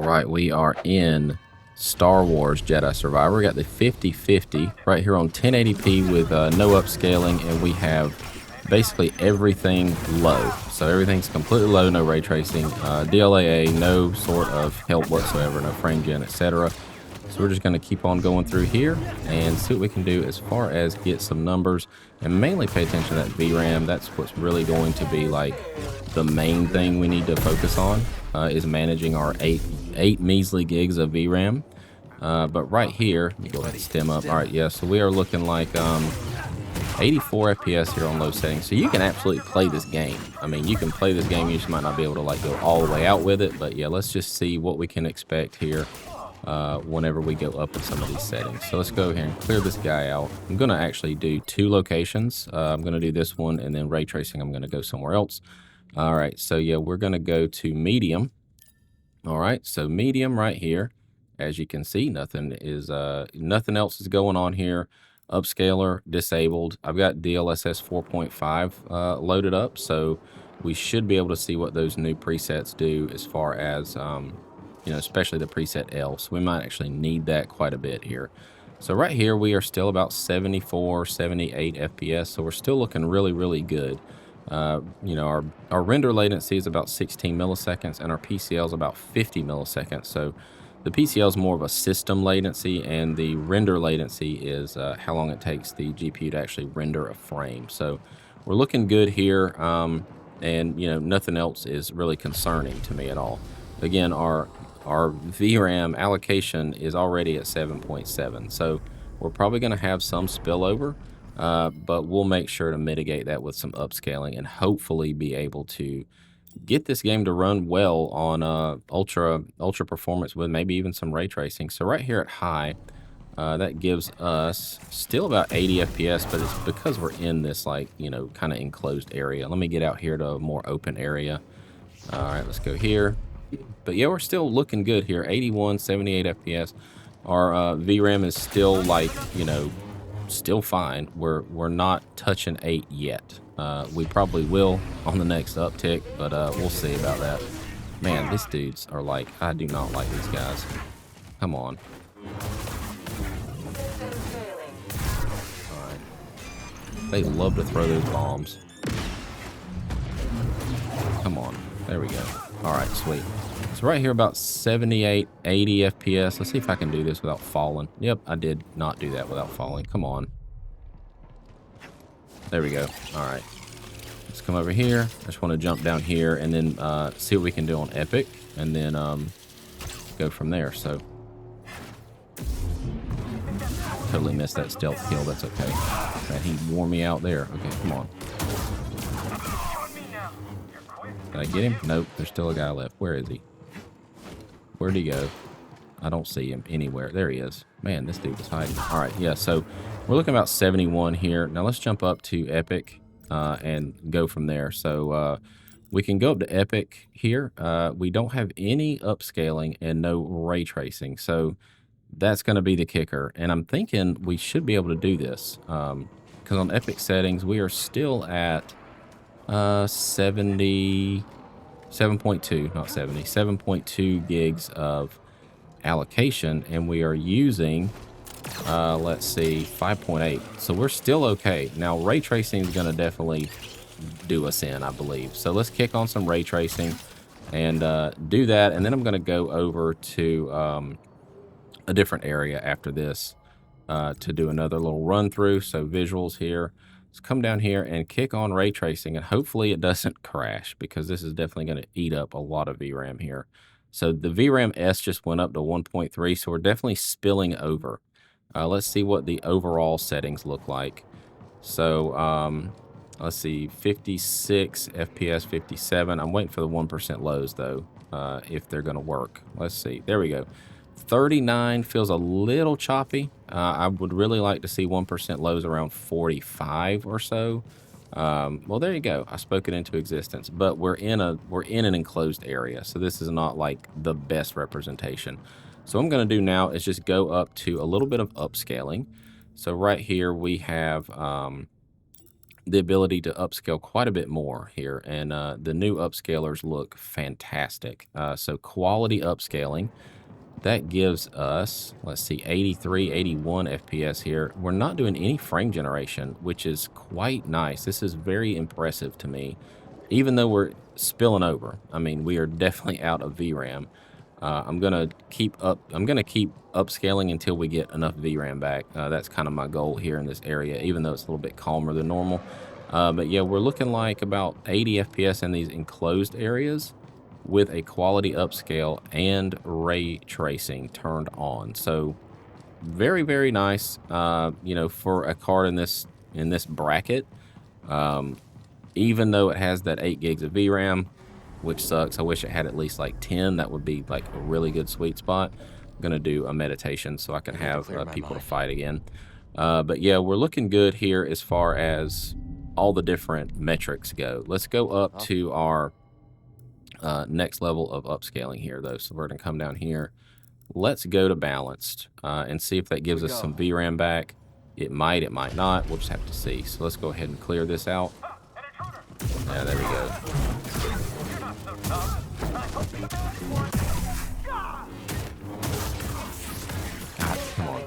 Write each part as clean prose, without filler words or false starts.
Alright, we are in Star Wars Jedi Survivor. We got the 50-50 right here on 1080p with no upscaling, and we have basically everything low. So everything's completely low, no ray tracing, DLAA, no sort of help whatsoever, no frame gen, etc. So we're just going to keep on going through here and see what we can do as far as get some numbers, and mainly pay attention to that VRAM. That's what's really going to be like the main thing we need to focus on, is managing our eight measly gigs of VRAM. But right here, let me go ahead and stem up. All right, yeah, so we are looking like 84 FPS here on low settings. So you can absolutely play this game. I mean, you can play this game. You just might not be able to like go all the way out with it. But yeah, let's just see what we can expect here whenever we go up in some of these settings. So let's go here and clear this guy out. I'm going to actually do two locations. I'm going to do this one, and then ray tracing, I'm going to go somewhere else. All right, so yeah, we're going to go to medium. All right, so medium right here. As you can see, nothing else is going on here. Upscaler disabled. I've got DLSS 4.5 loaded up, so we should be able to see what those new presets do as far as you know, especially the preset L. So we might actually need that quite a bit here. So right here we are still about 74, 78 FPS, so we're still looking really, really good. You know, our render latency is about 16 milliseconds, and our PCL is about 50 milliseconds. So the PCL is more of a system latency, and the render latency is how long it takes the GPU to actually render a frame. So we're looking good here, and you know, nothing else is really concerning to me at all. Again, our VRAM allocation is already at 7.7, so we're probably going to have some spillover, but we'll make sure to mitigate that with some upscaling and hopefully be able to get this game to run well on ultra performance with maybe even some ray tracing. So right here at high, that gives us still about 80 FPS, but it's because we're in this, like, you know, kind of enclosed area. Let me get out here to a more open area. All right, let's go here. But yeah, we're still looking good here. 81, 78 FPS. Our VRAM is still, like, you know, still fine. We're not touching 8 yet. We probably will on the next uptick, but we'll see about that. Man, these dudes are like, I do not like these guys. Come on. All right. They love to throw those bombs. Come on. There we go. All right, sweet. So right here about 78, 80 FPS. Let's see if I can do this without falling. Yep, I did not do that without falling. Come on. There we go. All right. Let's come over here. I just want to jump down here and then see what we can do on Epic, and then go from there. So totally missed that stealth kill. That's okay. Man, he wore me out there. Okay, come on. Did I get him? Nope, there's still a guy left. Where is he? Where'd he go? I don't see him anywhere. There he is. Man, this dude was hiding. All right, yeah, so we're looking about 71 here. Now let's jump up to Epic and go from there. So we can go up to Epic here. We don't have any upscaling and no ray tracing, so that's going to be the kicker. And I'm thinking we should be able to do this because on Epic settings, we are still at 7.2, not 70, 7.2 gigs of allocation, and we are using let's see, 5.8. So we're still okay. Now ray tracing is going to definitely do us in, I believe. So let's kick on some ray tracing and do that, and then I'm going to go over to a different area after this to do another little run through. So visuals here. Let's come down here and kick on ray tracing, and hopefully it doesn't crash, because this is definitely going to eat up a lot of VRAM here. So the VRAM S just went up to 1.3, so we're definitely spilling over. Let's see what the overall settings look like. So let's see, 56 FPS, 57. I'm waiting for the 1% lows though, if they're going to work. Let's see. There we go. 39 feels a little choppy. I would really like to see 1% lows around 45 or so. Well, there you go. I spoke it into existence. But we're in an enclosed area, so this is not like the best representation. So what I'm going to do now is just go up to a little bit of upscaling. So right here we have the ability to upscale quite a bit more here, and the new upscalers look fantastic. So quality upscaling, that gives us, let's see, 83, 81 FPS here. We're not doing any frame generation, which is quite nice. This is very impressive to me, even though we're spilling over. I mean, we are definitely out of VRAM. I'm gonna keep upscaling until we get enough VRAM back. That's kind of my goal here in this area, even though it's a little bit calmer than normal. But yeah, we're looking like about 80 FPS in these enclosed areas with a quality upscale and ray tracing turned on. So very, very nice. You know, for a card in this bracket. Um, Even though it has that 8 gigs of VRAM, which sucks. I wish it had at least like 10. That would be like a really good sweet spot. I'm going to do a meditation so I can have people to fight again. But yeah, we're looking good here as far as all the different metrics go. Let's go up to our next level of upscaling here, though. So we're going to come down here. Let's go to balanced and see if that gives us some VRAM back. It might not. We'll just have to see. So let's go ahead and clear this out. Yeah, there we go. God, come on.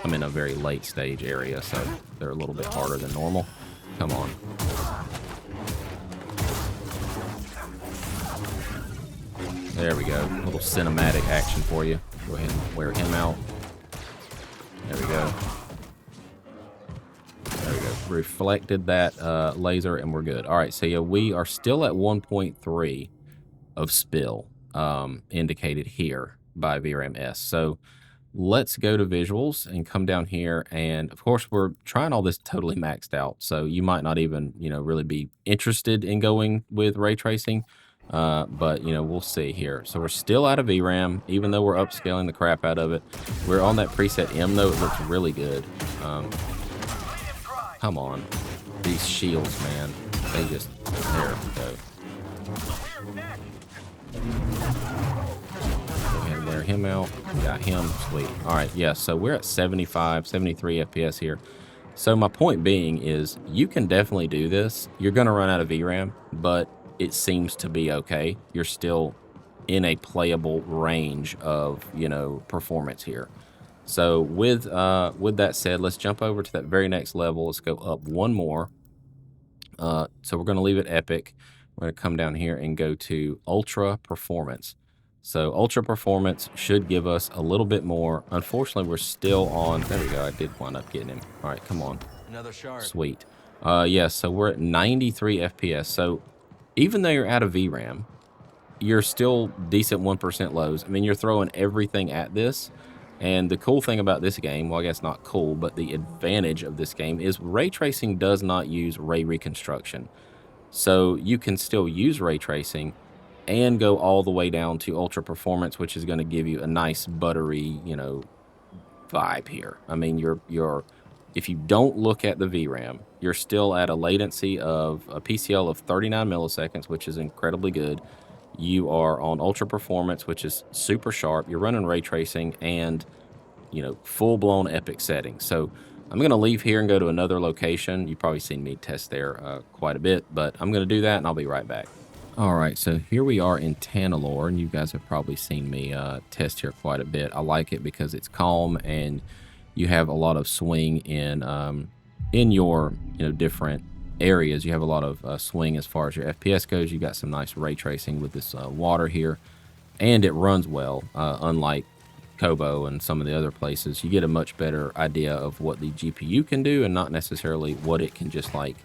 I'm in a very late stage area, so they're a little bit harder than normal. Come on. There we go. A little cinematic action for you. Go ahead and wear him out. There we go. There we go. Reflected that laser, and we're good. All right, so yeah, we are still at 1.3 of spill indicated here by VRAM S. So let's go to visuals and come down here. And of course, we're trying all this totally maxed out. So you might not even, you know, really be interested in going with ray tracing. But you know, we'll see here. So we're still out of VRAM, even though we're upscaling the crap out of it. We're on that preset M though. It looks really good. Come on. These shields, man. They just, there we go. Go ahead and wear him out. We got him. Sweet. All right. Yeah. So we're at 75, 73 FPS here. So my point being is you can definitely do this. You're going to run out of VRAM, but it seems to be okay. You're still in a playable range of, you know, performance here. So with that said, let's jump over to that very next level. Let's go up one more. So we're going to leave it epic. We're going to come down here and go to ultra performance. So ultra performance should give us a little bit more. Unfortunately, we're still on. There we go. I did wind up getting him. All right, come on. Another shard. Sweet. Yeah, so we're at 93 FPS. So even though you're out of VRAM, you're still decent 1% lows. I mean, you're throwing everything at this. And the cool thing about this game, well, I guess not cool, but the advantage of this game is ray tracing does not use ray reconstruction. So you can still use ray tracing and go all the way down to ultra performance, which is going to give you a nice buttery, you know, vibe here. I mean, if you don't look at the VRAM, you're still at a latency of a PCL of 39 milliseconds, which is incredibly good. You are on ultra performance, which is super sharp. You're running ray tracing and, you know, full-blown epic settings. So I'm going to leave here and go to another location. You've probably seen me test there quite a bit, but I'm going to do that and I'll be right back. All right, so here we are in Tanalorr, and you guys have probably seen me test here quite a bit. I like it because it's calm and you have a lot of swing in your, you know, different areas. You have a lot of swing as far as your FPS goes. You got some nice ray tracing with this water here, and it runs well, unlike Kobo and some of the other places. You get a much better idea of what the GPU can do and not necessarily what it can just like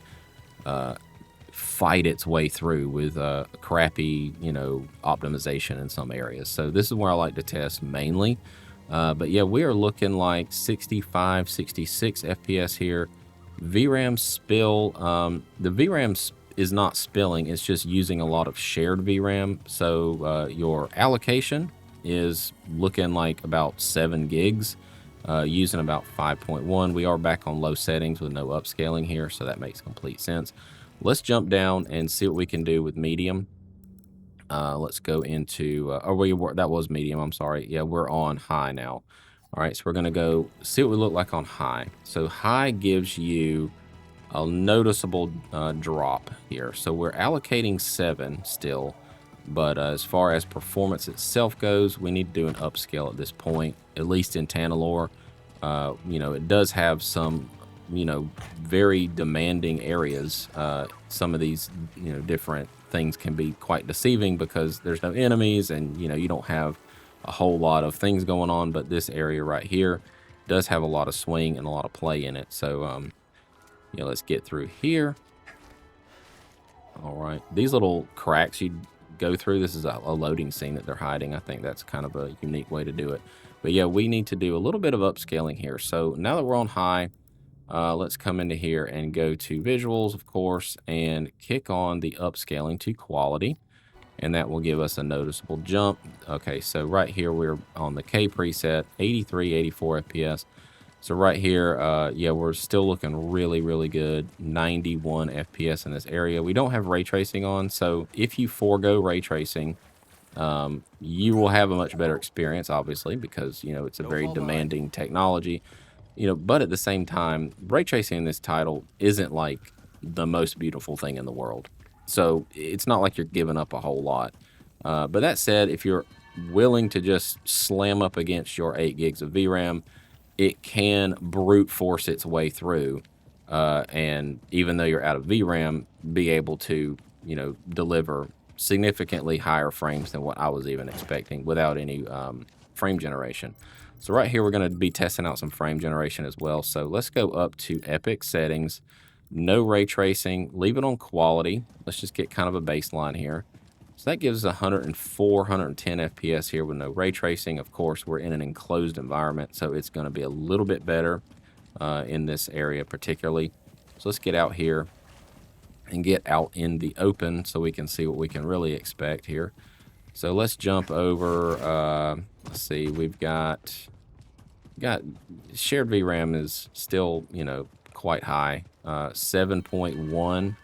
fight its way through with crappy, you know, optimization in some areas. So this is where I like to test mainly. But yeah, we are looking like 65, 66 FPS here. VRAM spill, the VRAM is not spilling, it's just using a lot of shared VRAM. So your allocation is looking like about 7 gigs, using about 5.1. We are back on low settings with no upscaling here, so that makes complete sense. Let's jump down and see what we can do with medium. Let's go into, that was medium, I'm sorry. Yeah, we're on high now. All right, so we're going to go see what we look like on high. So high gives you a noticeable drop here. So we're allocating 7 still, but as far as performance itself goes, we need to do an upscale at this point, at least in Tanalorr. You know, it does have some, you know, very demanding areas. Some of these, you know, different things can be quite deceiving because there's no enemies and, you know, you don't have a whole lot of things going on. But this area right here does have a lot of swing and a lot of play in it. So, yeah, let's get through here. All right. These little cracks you go through, this is a loading scene that they're hiding. I think that's kind of a unique way to do it. But yeah, we need to do a little bit of upscaling here. So now that we're on high, let's come into here and go to visuals, of course, and kick on the upscaling to quality. And that will give us a noticeable jump. Okay, so right here, we're on the K preset, 83, 84 FPS. So right here, yeah, we're still looking really, really good. 91 FPS in this area. We don't have ray tracing on, so if you forego ray tracing, you will have a much better experience, obviously, because, you know, it's a very demanding technology. You know, but at the same time, ray tracing in this title isn't like the most beautiful thing in the world. So it's not like you're giving up a whole lot. But that said, if you're willing to just slam up against your 8 gigs of VRAM, it can brute force its way through, and even though you're out of VRAM, be able to, you know, deliver significantly higher frames than what I was even expecting without any frame generation. So right here, we're going to be testing out some frame generation as well. So let's go up to Epic settings, no ray tracing, leave it on quality. Let's just get kind of a baseline here. So that gives us 104, 110 FPS here with no ray tracing. Of course, we're in an enclosed environment, so it's going to be a little bit better in this area particularly. So let's get out here and get out in the open so we can see what we can really expect here. So let's jump over, let's see, we've got shared VRAM is still, you know, quite high, 7.1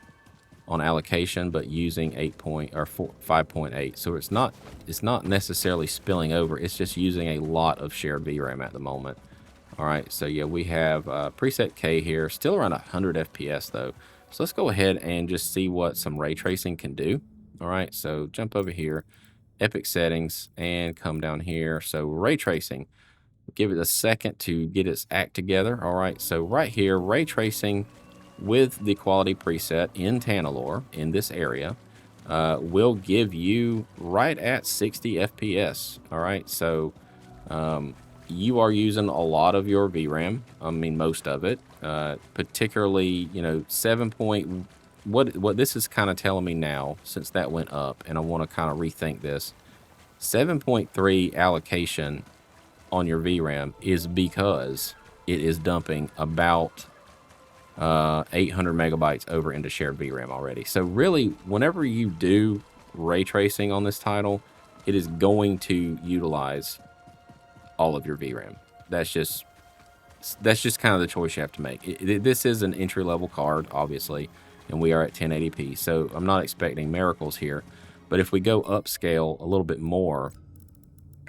on allocation, but using 5.8. So it's not necessarily spilling over. It's just using a lot of shared VRAM at the moment. All right, so yeah, we have preset K here, still around 100 FPS though. So let's go ahead and just see what some ray tracing can do. All right, so jump over here, Epic settings, and come down here. So ray tracing, give it a second to get its act together. All right, so right here, ray tracing with the quality preset in Tanalorr in this area will give you right at 60 FPS. All right, so you are using a lot of your VRAM. I mean, most of it, particularly, you know, 7 point. What this is kind of telling me now, since that went up, and I want to kind of rethink this. 7.3 allocation on your VRAM is because it is dumping about 800 megabytes over into shared VRAM already. So really, whenever you do ray tracing on this title, it is going to utilize all of your VRAM. That's just kind of the choice you have to make. This is an entry-level card, obviously, and we are at 1080p, so I'm not expecting miracles here. But if we go upscale a little bit more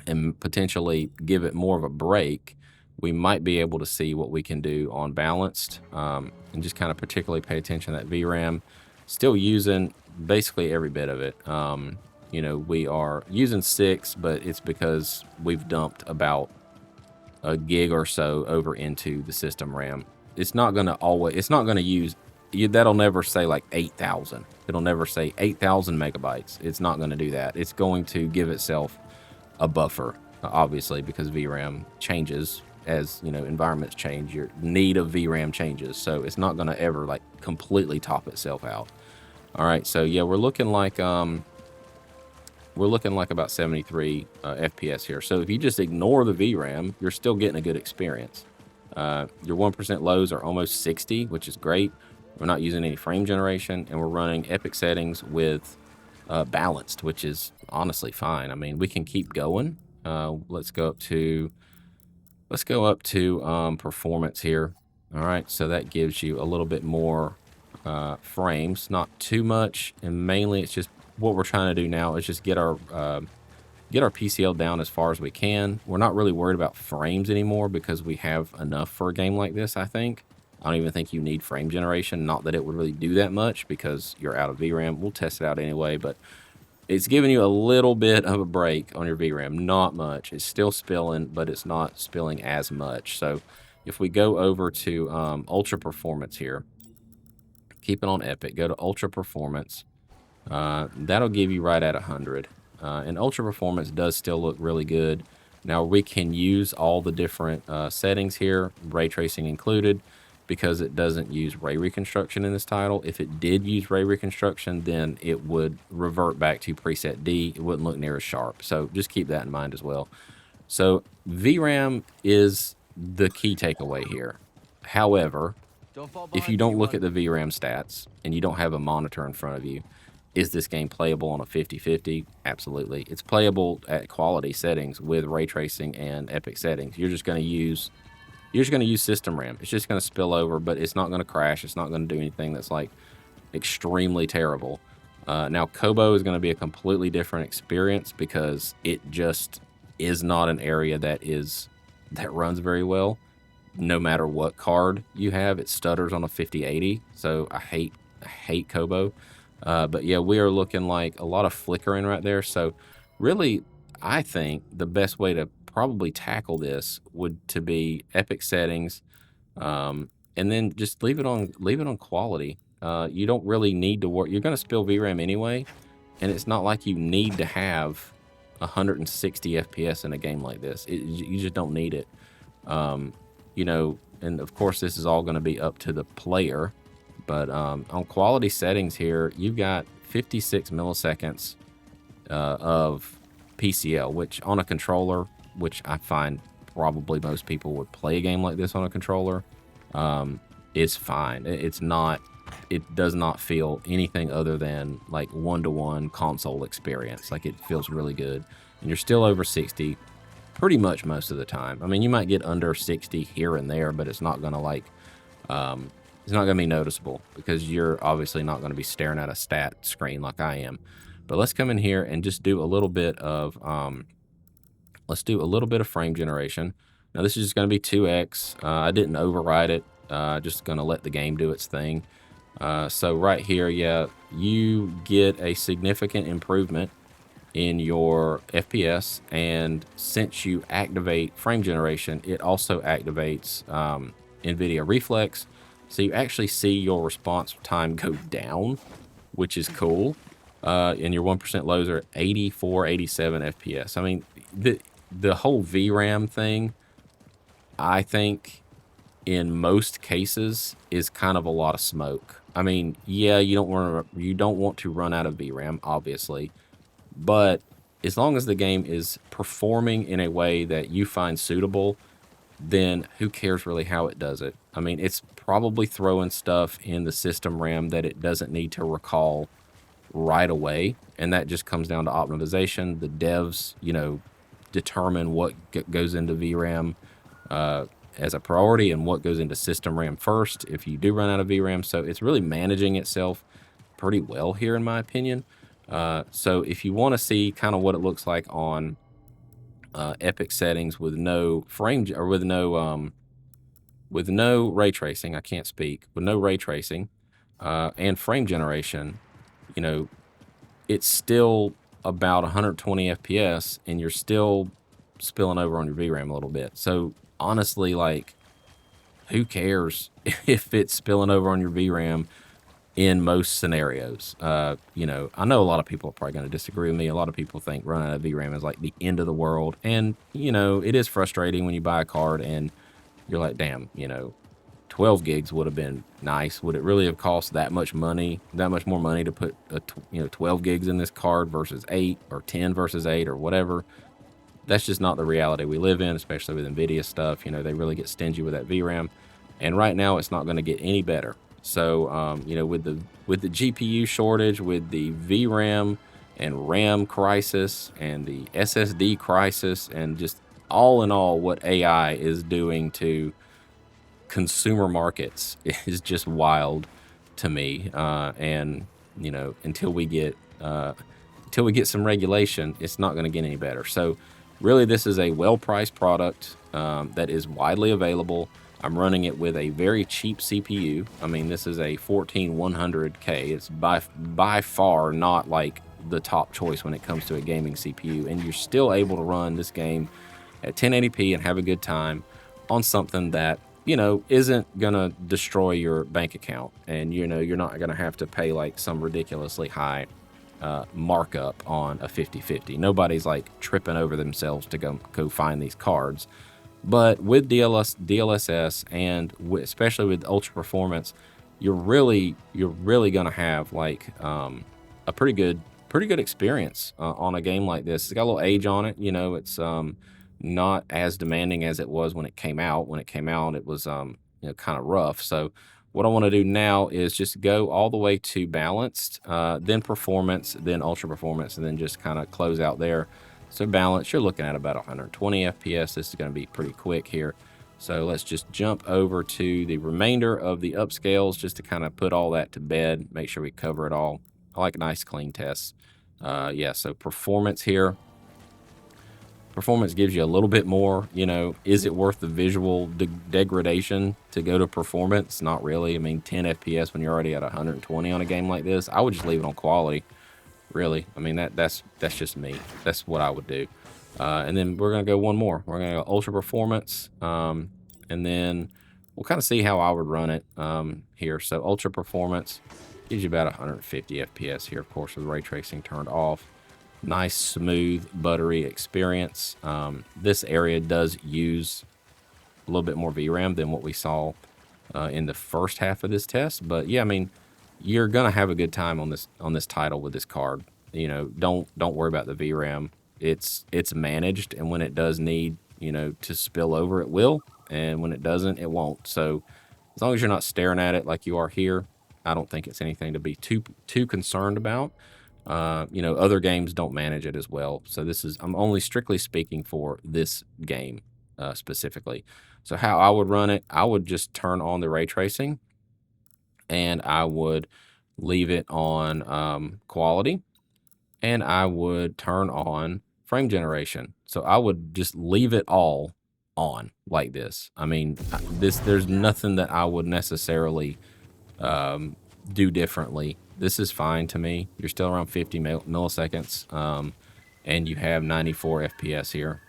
and potentially give it more of a break, we might be able to see what we can do on balanced, and just kind of particularly pay attention to that VRAM. Still using basically every bit of it. You know, we are using 6, but it's because we've dumped about a gig or so over into the system RAM. It's not going to use, that'll never say like 8,000. It'll never say 8,000 megabytes. It's not going to do that. It's going to give itself a buffer, obviously, because VRAM changes as, you know, environments change. Your need of VRAM changes, so it's not going to ever like completely top itself out. All right, so yeah, we're looking like about 73 FPS here. So if you just ignore the VRAM, you're still getting a good experience. Your 1% lows are almost 60, which is great. We're not using any frame generation, and we're running Epic settings with balanced, which is honestly fine. I mean, we can keep going. Let's go up to performance here. All right, so that gives you a little bit more frames, not too much, and mainly it's just what we're trying to do now is just get our get our PCL down as far as we can. We're not really worried about frames anymore because we have enough for a game like this, I think. I don't even think you need frame generation. Not that it would really do that much because you're out of VRAM. We'll test it out anyway, but it's giving you a little bit of a break on your VRAM. Not much. It's still spilling, but it's not spilling as much. So if we go over to Ultra Performance here, keep it on Epic, go to Ultra Performance. That'll give you right at 100. And Ultra Performance does still look really good. Now we can use all the different settings here, ray tracing included, because it doesn't use ray reconstruction in this title. If it did use ray reconstruction, then it would revert back to preset D. It wouldn't look near as sharp. So just keep that in mind as well. So VRAM is the key takeaway here. However, if you don't look at the VRAM stats and you don't have a monitor in front of you, is this game playable on a 50-50? Absolutely. It's playable at quality settings with ray tracing and Epic settings. You're just going to use system RAM. It's just going to spill over, but it's not going to crash. It's not going to do anything that's like extremely terrible. Now Kobo is going to be a completely different experience because it just is not an area that runs very well. No matter what card you have, it stutters on a 5080. So I hate Kobo. But yeah, we are looking like a lot of flickering right there. So really, I think the best way to probably tackle this would to be Epic settings, and then just leave it on quality. You don't really need to work. You're going to spill VRAM anyway, and it's not like you need to have 160 FPS in a game like this. You just don't need it. You know, and of course, this is all going to be up to the player. But on quality settings here, you've got 56 milliseconds of PCL, which on a controller, which I find probably most people would play a game like this on a controller, is fine. It does not feel anything other than like one-to-one console experience. Like, it feels really good. And you're still over 60 pretty much most of the time. I mean, you might get under 60 here and there, but it's not going to like... it's not going to be noticeable because you're obviously not going to be staring at a stat screen like I am. But let's come in here and just do a little bit of frame generation. Now this is just going to be 2x. I didn't override it. Just going to let the game do its thing. So right here, yeah, you get a significant improvement in your FPS, and since you activate frame generation, it also activates NVIDIA Reflex. So you actually see your response time go down, which is cool. And your 1% lows are 84, 87 FPS. I mean, the whole VRAM thing, I think in most cases is kind of a lot of smoke. I mean, yeah, you don't want to run out of VRAM, obviously, but as long as the game is performing in a way that you find suitable, then who cares really how it does it? I mean, it's probably throwing stuff in the system RAM that it doesn't need to recall right away, and that just comes down to optimization. The devs, you know, determine what goes into VRAM as a priority and what goes into system RAM first if you do run out of VRAM. So it's really managing itself pretty well here, in my opinion. So if you want to see kind of what it looks like on Epic settings with no frame or with no ray tracing, I can't speak, with no ray tracing and frame generation, you know, it's still about 120 FPS and you're still spilling over on your VRAM a little bit. So honestly, like, who cares if it's spilling over on your VRAM in most scenarios? You know, I know a lot of people are probably going to disagree with me. A lot of people think running out of VRAM is like the end of the world. And, you know, it is frustrating when you buy a card and you're like, damn, you know, 12 gigs would have been nice. Would it really have cost that much money, that much more money to put, 12 gigs in this card versus 8 or 10 versus 8 or whatever? That's just not the reality we live in, especially with NVIDIA stuff. You know, they really get stingy with that VRAM. And right now, it's not going to get any better. So, you know, with the GPU shortage, with the VRAM and RAM crisis and the SSD crisis, and just all in all, what AI is doing to consumer markets is just wild to me. And, you know, until we get till we get some regulation, it's not going to get any better. So really, this is a well-priced product that is widely available. I'm running it with a very cheap CPU. I mean, this is a 14100K. It's by far not like the top choice when it comes to a gaming CPU, and you're still able to run this game at 1080p and have a good time on something that, you know, isn't gonna destroy your bank account, and you know, you're not gonna have to pay like some ridiculously high markup on a 5050. Nobody's like tripping over themselves to go find these cards. But with DLSS and especially with ultra performance, you're really gonna have like a pretty good experience on a game like this. It's got a little age on it, you know. It's not as demanding as it was when it came out. When it came out, it was you know, kind of rough. So what I want to do now is just go all the way to balanced, then performance, then ultra performance, and then just kind of close out there. So balance, you're looking at about 120 FPS. This is going to be pretty quick here. So let's just jump over to the remainder of the upscales just to kind of put all that to bed, make sure we cover it all. I like nice clean tests. Yeah, so performance here. Performance gives you a little bit more, you know. Is it worth the visual degradation to go to performance? Not really. I mean, 10 FPS when you're already at 120 on a game like this, I would just leave it on quality. Really, I mean, that's just me. That's what I would do. And then we're gonna go one more. We're gonna go ultra performance, and then we'll kind of see how I would run it here. So ultra performance gives you about 150 FPS here, of course, with ray tracing turned off. Nice, smooth, buttery experience. This area does use a little bit more VRAM than what we saw in the first half of this test, but yeah, I mean, you're gonna have a good time on this title with this card. You know, don't worry about the VRAM. It's managed, and when it does need, you know, to spill over, it will, and when it doesn't, it won't. So as long as you're not staring at it like you are here, I don't think it's anything to be too concerned about. You know, other games don't manage it as well. So I'm only strictly speaking for this game specifically. So how I would run it, I would just turn on the ray tracing, and I would leave it on quality, and I would turn on frame generation. So I would just leave it all on like this. I mean, there's nothing that I would necessarily do differently. This is fine to me. You're still around 50 milliseconds, and you have 94 FPS here,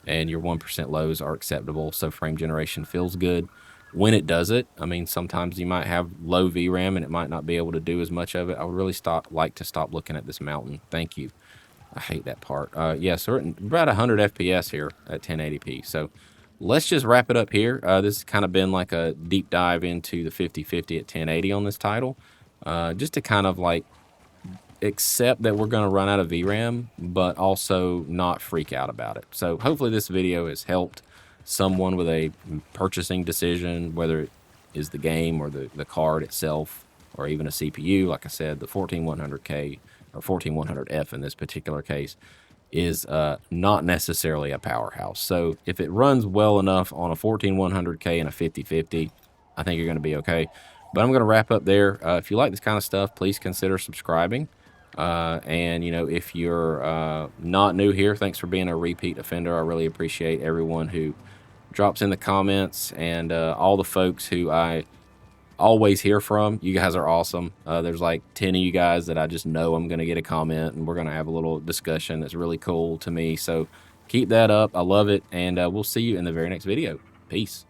and your 1% lows are acceptable. So frame generation feels good when it does it. I mean, sometimes you might have low VRAM and it might not be able to do as much of it. I would really like to stop looking at this mountain. Thank you. I hate that part. Yeah, so we're at about 100 FPS here at 1080p. So let's just wrap it up here. This has kind of been like a deep dive into the 5050 at 1080 on this title. Just to kind of like accept that we're going to run out of VRAM, but also not freak out about it. So hopefully this video has helped someone with a purchasing decision, whether it is the game or the card itself, or even a CPU. Like I said, the 14100K or 14100F in this particular case is not necessarily a powerhouse. So if it runs well enough on a 14100K and a 5050, I think you're going to be okay. But I'm going to wrap up there. If you like this kind of stuff, please consider subscribing. And, you know, if you're not new here, thanks for being a repeat offender. I really appreciate everyone who drops in the comments, and all the folks who I always hear from. You guys are awesome. There's like 10 of you guys that I just know I'm going to get a comment, and we're going to have a little discussion that's really cool to me. So keep that up. I love it. And we'll see you in the very next video. Peace.